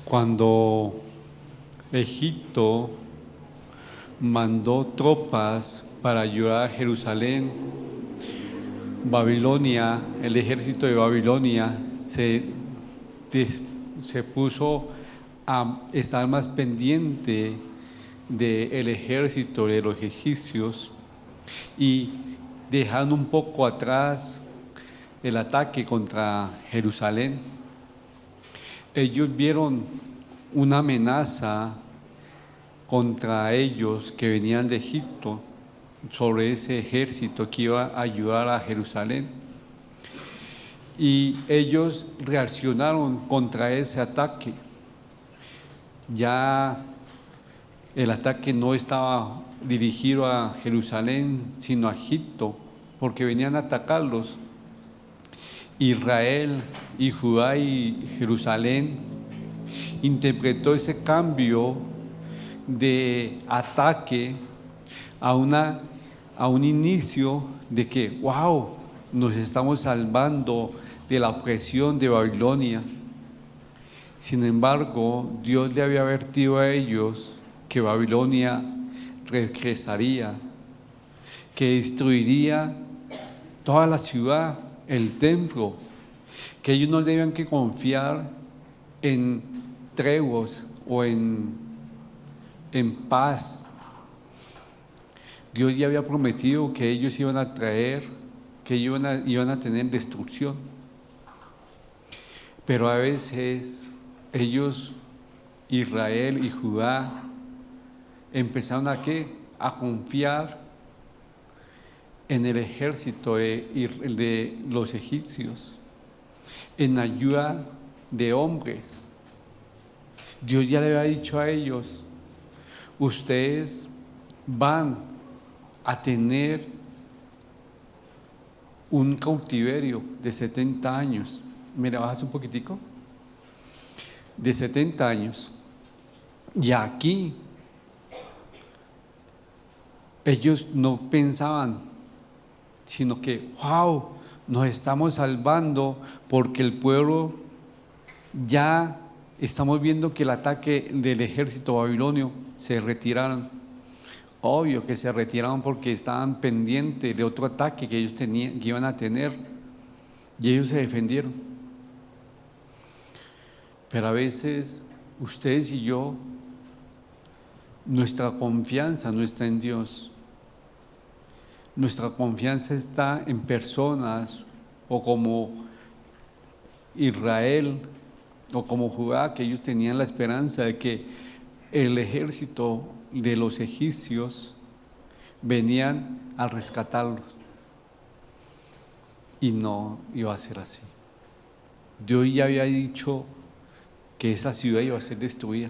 Cuando Egipto mandó tropas para ayudar a Jerusalén, Babilonia, el ejército de Babilonia se puso a estar más pendiente del ejército de los egipcios y dejaron un poco atrás el ataque contra Jerusalén. Ellos vieron una amenaza contra ellos que venían de Egipto, sobre ese ejército que iba a ayudar a Jerusalén. Y ellos reaccionaron contra ese ataque. Ya el ataque no estaba dirigido a Jerusalén, sino a Egipto, porque venían a atacarlos. Israel y Judá y Jerusalén interpretó ese cambio de ataque a un inicio de que, wow, nos estamos salvando de la opresión de Babilonia. Sin embargo, Dios le había advertido a ellos que Babilonia regresaría, que destruiría toda la ciudad, el templo, que ellos no debían que confiar en treguas o en paz. Dios ya había prometido que ellos iban a traer, que iban a tener destrucción. Pero a veces ellos, Israel y Judá, empezaron a confiar en el ejército de los egipcios, en ayuda de hombres. Dios ya le había dicho a ellos: ustedes van a tener un cautiverio de 70 años. Mira, bajas un poquitico. De 70 años. Y aquí ellos no pensaban, sino que, wow, nos estamos salvando porque el pueblo ya estamos viendo que el ataque del ejército babilonio se retiraron. Obvio que se retiraron porque estaban pendientes de otro ataque que ellos que iban a tener, y ellos se defendieron. Pero a veces ustedes y yo, nuestra confianza no está en Dios. Nuestra confianza está en personas, o como Israel o como Judá, que ellos tenían la esperanza de que el ejército de los egipcios venían a rescatarlos, y no iba a ser así. Dios ya había dicho que esa ciudad iba a ser destruida.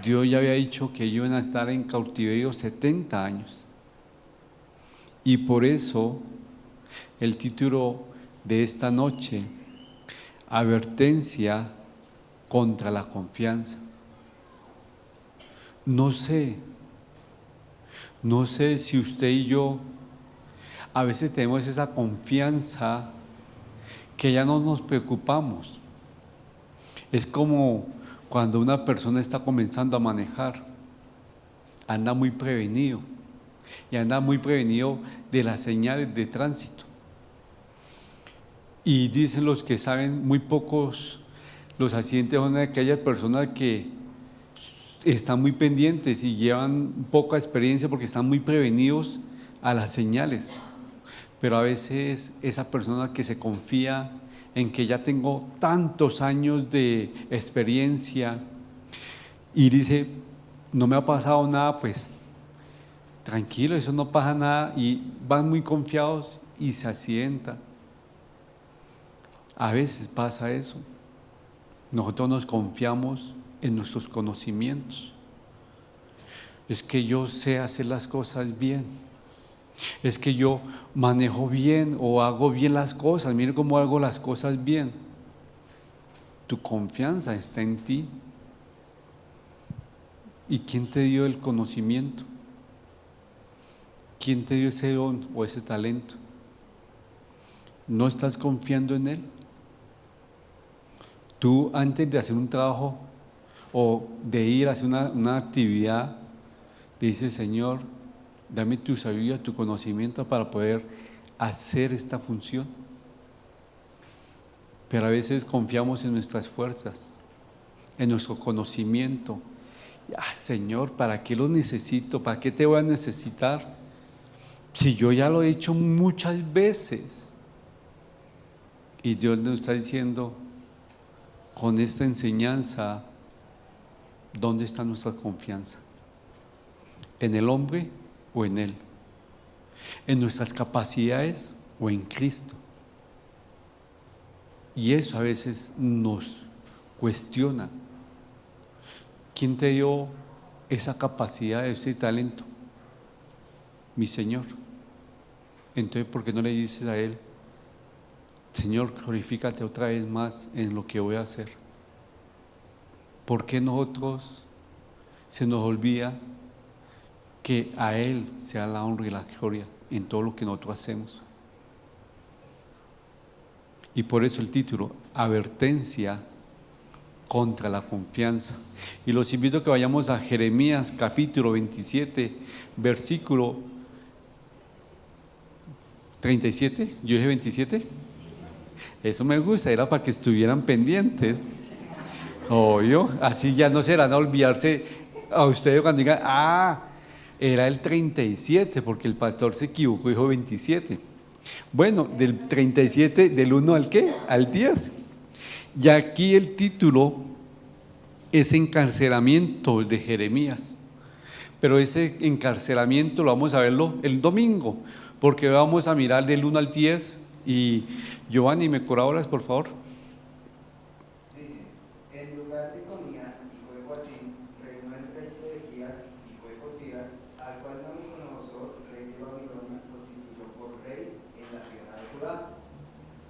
Dios ya había dicho que iban a estar en cautiverio 70 años. Y por eso el título de esta noche: advertencia contra la confianza. No sé si usted y yo a veces tenemos esa confianza que ya no nos preocupamos. Es como cuando una persona está comenzando a manejar, anda muy prevenido, y anda muy prevenido de las señales de tránsito. Y dicen los que saben, muy pocos los accidentes son de aquellas personas que están muy pendientes y llevan poca experiencia porque están muy prevenidos a las señales. Pero a veces esa persona que se confía en que ya tengo tantos años de experiencia y dice, no me ha pasado nada, pues tranquilo, eso no pasa nada, y van muy confiados y se accidentan. A veces pasa eso. Nosotros nos confiamos en nuestros conocimientos. Es que yo sé hacer las cosas bien. Es que yo manejo bien o hago bien las cosas. Mire cómo hago las cosas bien. Tu confianza está en ti. ¿Y quién te dio el conocimiento? ¿Quién te dio ese don o ese talento? ¿No estás confiando en él? Tú antes de hacer un trabajo o de ir a hacer una actividad, le dices, Señor, dame tu sabiduría, tu conocimiento para poder hacer esta función. Pero a veces confiamos en nuestras fuerzas, en nuestro conocimiento. Señor, ¿para qué lo necesito? ¿Para qué te voy a necesitar? Si yo ya lo he hecho muchas veces. Y Dios nos está diciendo, con esta enseñanza, ¿dónde está nuestra confianza? ¿En el hombre o en Él? ¿En nuestras capacidades o en Cristo? Y eso a veces nos cuestiona. ¿Quién te dio esa capacidad, ese talento? Mi Señor. Entonces, ¿por qué no le dices a Él, Señor, glorifícate otra vez más en lo que voy a hacer? ¿Por qué nosotros se nos olvida que a Él sea la honra y la gloria en todo lo que nosotros hacemos? Y por eso el título, advertencia contra la confianza. Y los invito a que vayamos a Jeremías capítulo 27, versículo 37. Yo dije 27. Eso me gusta, era para que estuvieran pendientes. Obvio, así ya no serán a olvidarse a ustedes cuando digan, era el 37, porque el pastor se equivocó, dijo 27. Bueno, del 37, ¿del 1 al qué? Al 10. Y aquí el título es encarcelamiento de Jeremías. Pero ese encarcelamiento lo vamos a verlo el domingo, porque vamos a mirar del 1 al 10. Y Giovanni, ¿me colaboras, por favor? Dice, en lugar de Conías, hijo de Joacim, reinó el rey Sedequías, hijo de Josías, al cual Nabucodonosor, rey de Babilonia, constituyó por rey en la tierra de Judá.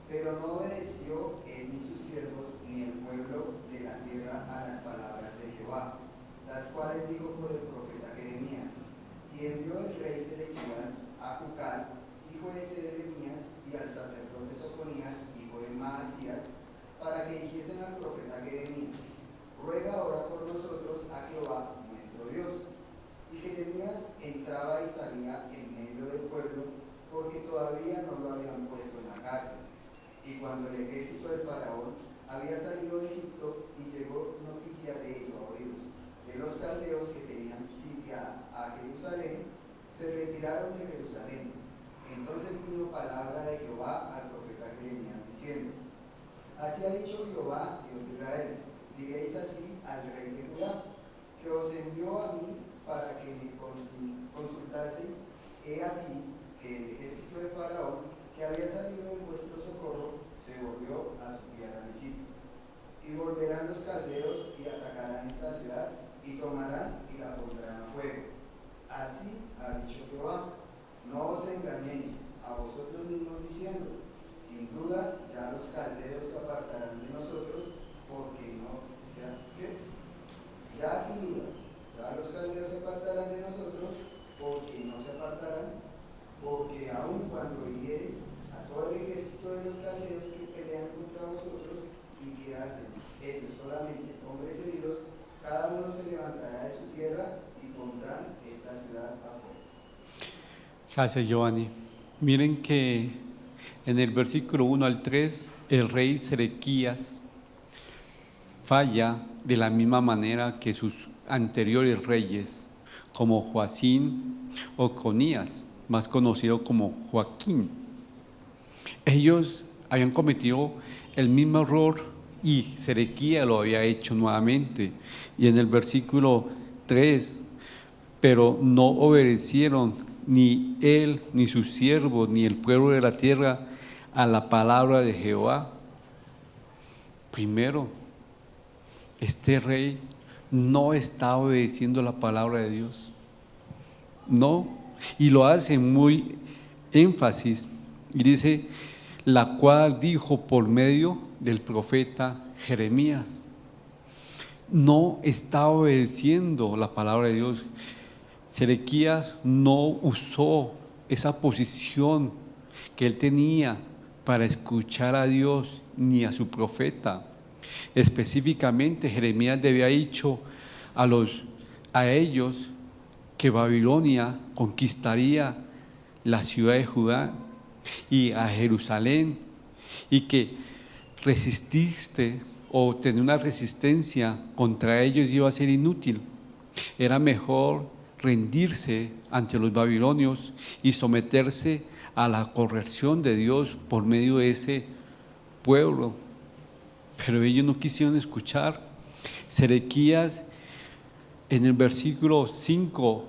Pero no obedeció él ni sus siervos ni el pueblo de la tierra a las palabras de Jehová, las cuales dijo por el profeta Jeremías. Y envió el rey Sedequías a Jucal, hijo de Sedelemías, y al sacerdote Sofonías, hijo de Maasías, para que dijesen al profeta Jeremías, ruega ahora por nosotros a Jehová nuestro Dios. Y Jeremías entraba y salía en medio del pueblo, porque todavía no lo habían puesto en la cárcel. Y cuando el ejército del faraón había salido de Egipto y llegó noticia de ello a oídos de los caldeos que tenían sitiada a Jerusalén, se retiraron de Jerusalén. Entonces vino palabra de Jehová al profeta Jeremías diciendo, así ha dicho Jehová, Dios de Israel, diréis así al rey de Judá, que os envió a mí para que me consultaseis. He aquí que el ejército de Faraón, que había salido en vuestro socorro, se volvió a su tierra en Egipto. Y volverán los caldeos y atacarán esta ciudad, y tomarán y la pondrán a fuego. Así ha dicho Jehová, no os engañéis a vosotros mismos diciendo, sin duda ya los caldeos se apartarán de nosotros, porque no sea que ya sin duda ya los caldeos se apartarán de nosotros, porque no se apartarán, porque aun cuando hirieres a todo el ejército de los caldeos que pelean contra vosotros y que hacen ellos solamente hombres heridos, cada uno se levantará de su tierra y pondrán esta ciudad a fuego. Gracias, Giovanni. Miren que en el versículo 1 al 3, el rey Sedequías falla de la misma manera que sus anteriores reyes, como Joacim o Conías, más conocido como Joaquín. Ellos habían cometido el mismo error y Sedequías lo había hecho nuevamente. Y en el versículo 3, pero no obedecieron ni él, ni sus siervos, ni el pueblo de la tierra a la palabra de Jehová. Primero, este rey no está obedeciendo la palabra de Dios. No, y lo hace muy énfasis y dice, la cual dijo por medio del profeta Jeremías. No está obedeciendo la palabra de Dios. Sedequías no usó esa posición que él tenía para escuchar a Dios ni a su profeta. Específicamente, Jeremías le había dicho a ellos que Babilonia conquistaría la ciudad de Judá y a Jerusalén, y que resistirse o tener una resistencia contra ellos iba a ser inútil. Era mejor rendirse ante los babilonios y someterse a la corrección de Dios por medio de ese pueblo. Pero ellos no quisieron escuchar. Sedequías, en el versículo 5,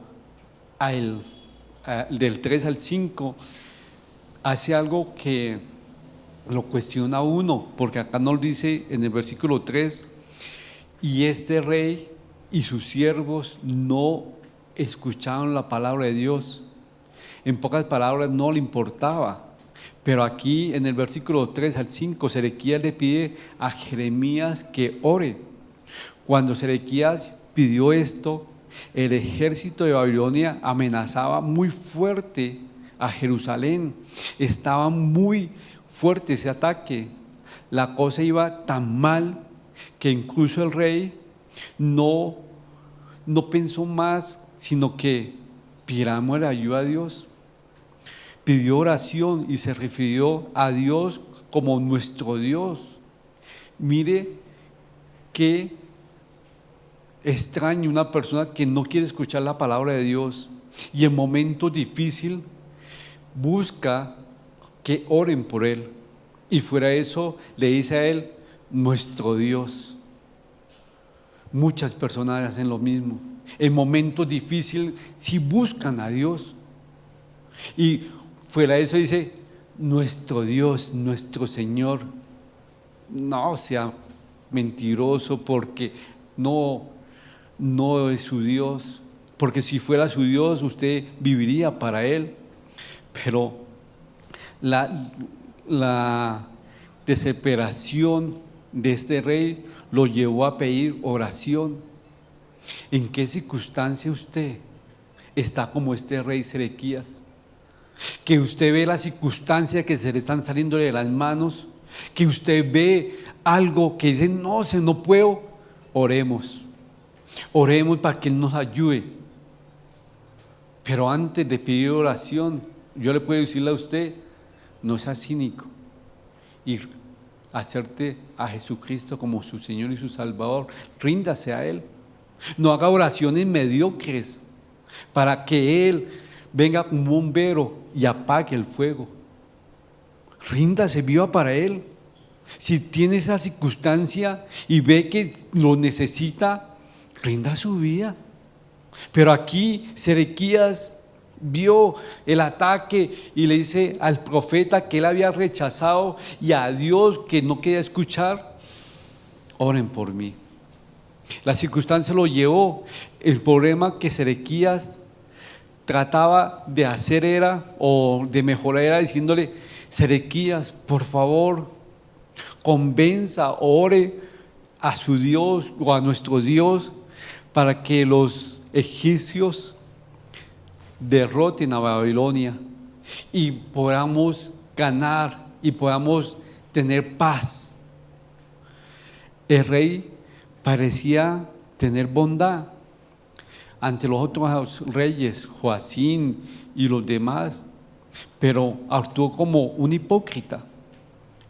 del 3 al 5, hace algo que lo cuestiona uno, porque acá nos dice en el versículo 3: y este rey y sus siervos no escucharon la palabra de Dios. En pocas palabras, no le importaba. Pero aquí en el versículo 3 al 5, Sedequías le pide a Jeremías que ore. Cuando Sedequías pidió esto, el ejército de Babilonia amenazaba muy fuerte a Jerusalén. Estaba muy fuerte ese ataque. La cosa iba tan mal que incluso el rey no pensó más, sino que pidamos la ayuda a Dios. Pidió oración y se refirió a Dios como nuestro Dios. Mire qué extraño una persona que no quiere escuchar la palabra de Dios y en momentos difíciles busca que oren por él, y fuera de eso le dice a él nuestro Dios. Muchas personas hacen lo mismo. En momentos difíciles sí buscan a Dios, y fuera de eso dice nuestro Dios, nuestro Señor. No sea mentiroso, porque no es su Dios, porque si fuera su Dios usted viviría para Él. Pero la desesperación de este rey lo llevó a pedir oración. ¿En qué circunstancia usted está como este rey Sedequías? Que usted ve las circunstancias que se le están saliendo de las manos, que usted ve algo que dice no puedo. Oremos para que Él nos ayude. Pero antes de pedir oración, yo le puedo decirle a usted: no sea cínico y acepte a Jesucristo como su Señor y su Salvador. Ríndase a Él. No haga oraciones mediocres para que Él venga como un bombero y apague el fuego. Ríndase, viva para Él. Si tiene esa circunstancia y ve que lo necesita, rinda su vida. Pero aquí Sedequías vio el ataque y le dice al profeta que él había rechazado y a Dios que no quería escuchar: oren por mí. La circunstancia lo llevó. El problema que Sedequías trataba de hacer o de mejorar era diciéndole: Sedequías, por favor, convenza, ore a su Dios o a nuestro Dios para que los egipcios derroten a Babilonia y podamos ganar y podamos tener paz. El rey parecía tener bondad ante los otros reyes, Joacín y los demás, pero actuó como un hipócrita.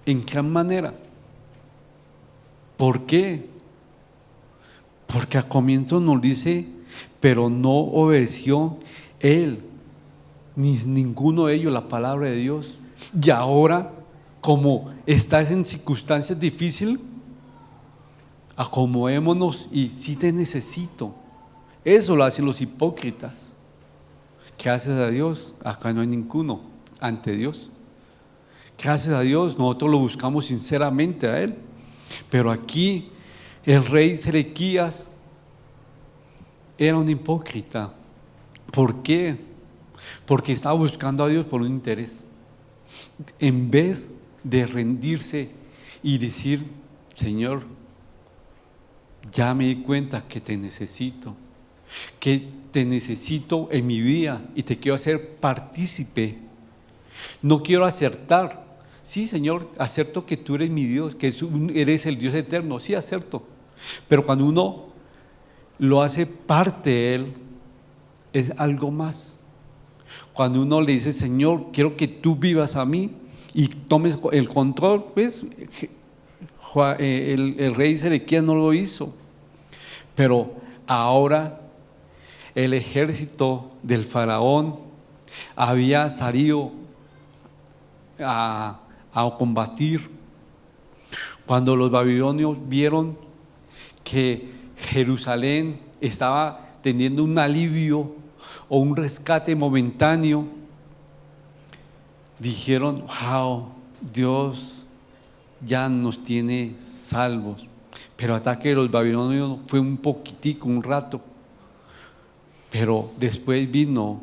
¿En qué manera? ¿Por qué? Porque a comienzo nos dice: pero no obedeció él ni ninguno de ellos la palabra de Dios. Y ahora, como estás en circunstancias difíciles, acomodémonos y si te necesito. Eso lo hacen los hipócritas. Gracias a Dios, acá no hay ninguno ante Dios. Gracias a Dios, nosotros lo buscamos sinceramente a Él. Pero aquí el rey Sedequías era un hipócrita. ¿Por qué? Porque estaba buscando a Dios por un interés, en vez de rendirse y decir: Señor, ya me di cuenta que te necesito en mi vida y te quiero hacer partícipe. No quiero acertar, Sí, Señor, acepto que tú eres mi Dios, que eres el Dios eterno, sí, acepto. Pero cuando uno lo hace parte de Él, es algo más. Cuando uno le dice, Señor, quiero que tú vivas a mí y tomes el control, pues el rey Sedequías no lo hizo. Pero ahora el ejército del faraón había salido a combatir. Cuando los babilonios vieron que Jerusalén estaba teniendo un alivio o un rescate momentáneo, dijeron, wow, Dios ya nos tiene salvos. Pero el ataque de los babilonios fue un poquitico, un rato, pero después vino